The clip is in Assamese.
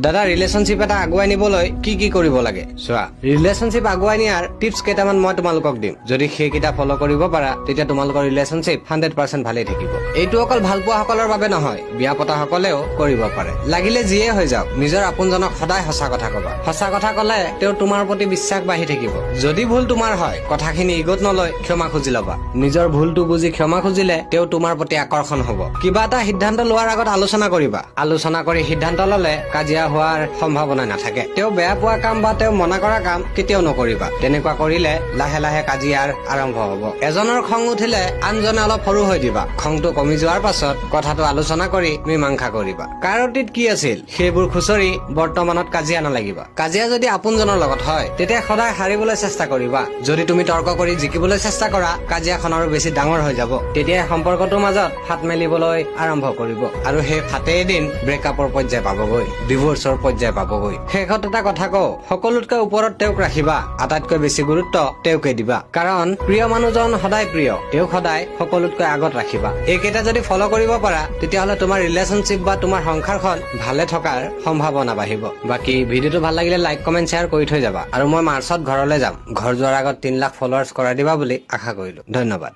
দাদা ৰিলেশ্যনশ্বিপ এটা আগুৱাই নিবলৈ কি কি কৰিব লাগে চোৱা ৰিলেশ্যনশ্বিপ আগুৱাই নিয়াৰ টিপছ কেইটামান মই তোমালোকক দিম যদি সেইকেইটা ফলো কৰিব পাৰা তেতিয়া তোমালোকৰ ৰিলেশ্যনশ্বিপ 100% ভালেই থাকিব এইটো অকল ভালপোৱা সকলৰ বাবে নহয় বিয়া পতা সকলেও কৰিব পাৰে লাগিলে যিয়ে হৈ যাওক নিজৰ আপোনজনক সদায় সঁচা কথা কবা সঁচা কথা কলে তেওঁ তোমাৰ প্ৰতি বিশ্বাস বাঢ়ি থাকিব যদি ভুল তোমাৰ হয় কথাখিনি ইগত নলৈ ক্ষমা খুজি ল'বা নিজৰ ভুলটো বুজি ক্ষমা খুজিলে তেওঁ তোমাৰ প্ৰতি আকৰ্ষণ হ'ব কিবা এটা সিদ্ধান্ত লোৱাৰ আগত আলোচনা কৰিবা আলোচনা কৰি সিদ্ধান্ত ললে কাজিয়া হোৱাৰ সম্ভাৱনা নাথাকে তেওঁ বেয়া পোৱা কাম বা তেওঁ মনা কৰা কাম কেতিয়াও নকৰিবা তেনেকুৱা কৰিলে লাহে লাহে কাজিয়াৰ আৰম্ভ হ'ব এজনৰ খং উঠিলে আনজনে অলপ সৰু হৈ দিবা খংটো কমি যোৱাৰ পাছত কথাটো আলোচনা কৰি মীমাংসা কৰিবা কাৰ অতীত কি আছিল সেইবোৰ খুচৰি বৰ্তমানত কাজিয়া নালাগিবা কাজিয়া যদি আপোনজনৰ লগত হয় তেতিয়া সদায় হাৰিবলৈ চেষ্টা কৰিবা যদি তুমি তৰ্ক কৰি জিকিবলৈ চেষ্টা কৰা কাজিয়াখন আৰু বেছি ডাঙৰ হৈ যাব তেতিয়া সম্পৰ্কটোৰ মাজত ফাট মেলিবলৈ আৰম্ভ কৰিব আৰু সেই ফাটে এদিন ব্ৰেকআপৰ পৰ্যায় পাবগৈ ডিভোৰ্চৰ পৰ্যায় পাবগৈ শেষত এটা কথা কওঁ সকলোতকৈ ওপৰত তেওঁক ৰাখিবা আটাইতকৈ বেছি গুৰুত্ব তেওঁকে দিবা কাৰণ প্ৰিয় মানুহজন সদায় প্ৰিয় তেওঁক সদায় সকলোতকৈ আগত ৰাখিবা এইকেইটা যদি ফলো কৰিব পাৰা তেতিয়াহ'লে তোমাৰ ৰিলেশ্যনশ্বিপ বা তোমাৰ সংসাৰখন ভালে থকাৰ সম্ভাৱনা বাঢ়িব বাকী ভিডিঅ'টো ভাল লাগিলে লাইক কমেন্ট শ্বেয়াৰ কৰি থৈ যাবা আৰু মই মাৰ্চত ঘৰলৈ যাম ঘৰ যোৱাৰ আগত 3 লাখ ফলোৱাৰ্ছ কৰাই দিবা বুলি আশা কৰিলো ধন্যবাদ।